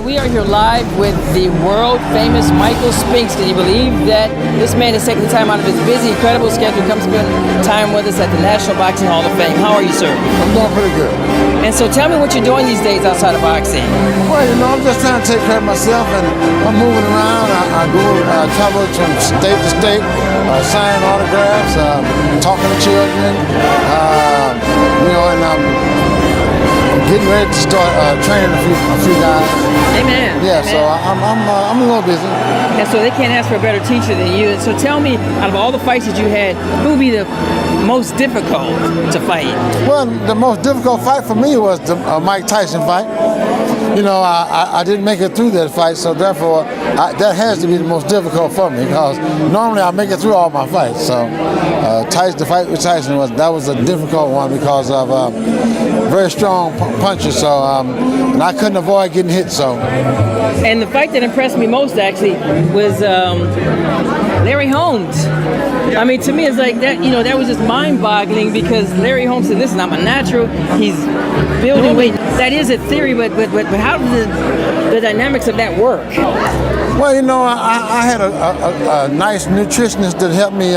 we are here live with the world-famous Michael Spinks. Can you believe that this man is taking the time out of his busy, incredible schedule to come spend time with us at the National Boxing Hall of Fame? How are you, sir? I'm doing pretty good. And so tell me what you're doing these days outside of boxing. Well, I'm just trying to take care of myself, and I'm moving around. I go travel from state to state, signing autographs, talking to children, and I'm getting ready to start training a few guys. Amen. Yeah, Amen. so I'm a little busy. And so they can't ask for a better teacher than you. And so tell me, out of all the fights that you had, who would be the most difficult to fight? Well, the most difficult fight for me was the Mike Tyson fight. I didn't make it through that fight, so therefore that has to be the most difficult for me, because normally I make it through all my fights. So the fight with Tyson was a difficult one because of very strong punches. So and I couldn't avoid getting hit. So. And the fight that impressed me most actually was Larry Holmes. I mean, to me, it's like that. That was just mind-boggling, because Larry Holmes said, "Listen, I'm a natural. He's building weight." That is a theory, but how does the dynamics of that work? Well, I had a nice nutritionist that helped me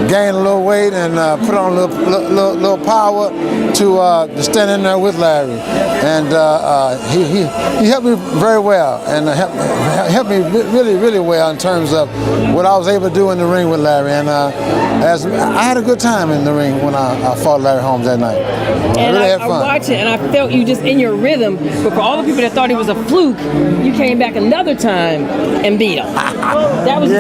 gain a little weight and put on a little power to stand in there with Larry, and he helped me very well, and helped me really well in terms of what I was able to do in the ring with Larry. And as I had a good time in the ring when I fought Larry Holmes that night. And really had fun. I watched it, and I felt you just in your rhythm. But for all the people that thought it was a fluke, you came back another time and beat him. That was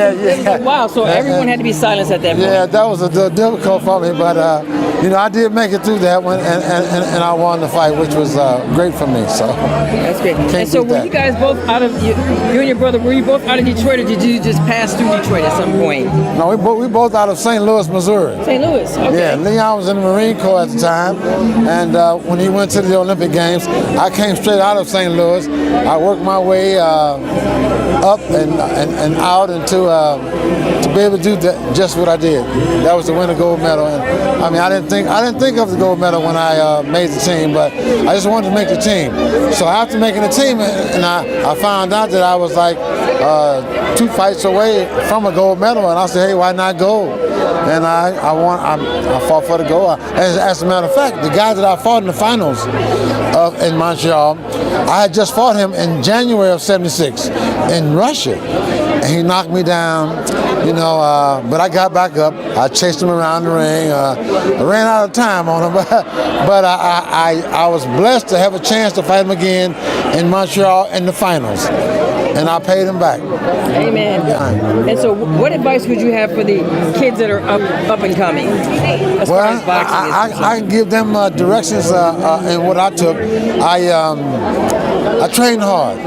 wow. So everyone had to be silenced at that point. Yeah, that was difficult for me, but I did make it through that one, and I won the fight, which was great for me. So that's great. And so were you guys both out of you and your brother? Were you both out of Detroit, or did you just pass through Detroit at some point? No, we both out of St. Louis, Missouri. St. Louis. Okay. Yeah, Leon was in the Marine Corps at the time, and when he went to the Olympic Games, I came straight out of St. Louis. I worked my way up and out to be able to do just what I did. That was to win a gold medal. And I mean, I didn't think of the gold medal when I made the team, but I just wanted to make the team. So after making the team, and I found out that I was like 2 fights away from a gold medal, and I said, hey, why not gold? And I fought for the gold. As a matter of fact, the guy that I fought in the finals in Montreal, I had just fought him in January of '76 in Russia, and he knocked me down. But I got back up. I chased him around the ring. I ran out of time on him, but I was blessed to have a chance to fight him again in Montreal in the finals, and I paid him back. Amen. And so, what advice would you have for the kids that are up and coming? Well, I can give them directions in what I took. I trained hard.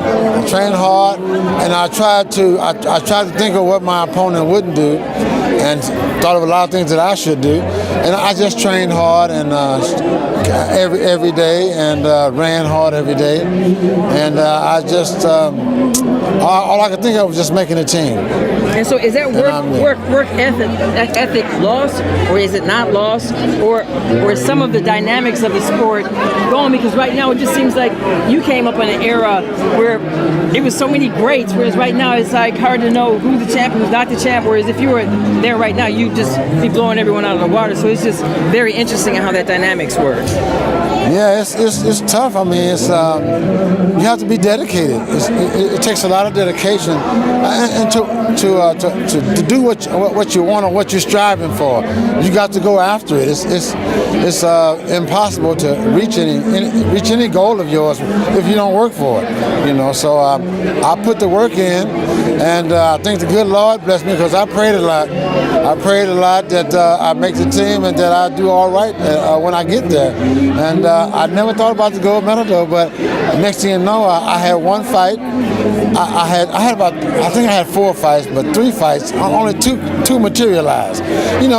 And I tried to think of what my opponent wouldn't do, and thought of a lot of things that I should do. And I just trained hard and every day, and ran hard every day. And I just all I could think of was just making a team. And so, is that work ethic lost, or is it not lost, or is some of the dynamics of the sport gone? Because right now it just seems like you came up in an era where it was so many greats, whereas right now it's like hard to know who's the champ, who's not the champ. Whereas if you were there right now, you'd just be blowing everyone out of the water. So it's just very interesting how that dynamics works. Yeah, it's tough. I mean, you have to be dedicated. It takes a lot of dedication, and to do what you want or what you're striving for, you got to go after it. It's impossible to reach any goal of yours if you don't work for it. So I put the work in, and I think the good Lord blessed me, because I prayed a lot. I prayed a lot that I make the team and that I do all right when I get there. And I never thought about the gold medal though, but next thing you know, I had one fight. I think I had 4 fights, but 3 fights, only two materialized. And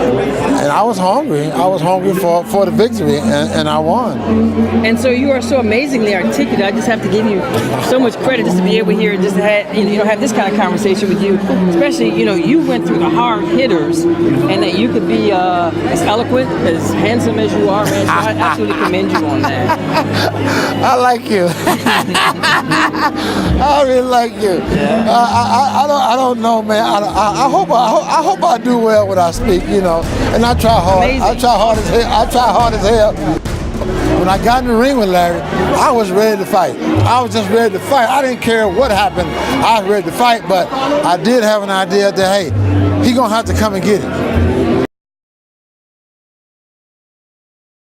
and I was hungry. I was hungry for the victory, and I won. And so you are so amazingly articulate. I just have to give you so much credit just to be able here, just to have this kind of conversation with you. Especially, you went through the hard hitters, and that you could be as eloquent, as handsome as you are, man. So I absolutely commend you on that. I like you. I really like you. Yeah. I don't know, man. I hope I do well when I speak, and I try hard. Amazing. I try hard as hell. When I got in the ring with Larry, I was ready to fight. I was just ready to fight. I didn't care what happened. I was ready to fight, but I did have an idea that, hey, he gonna have to come and get it.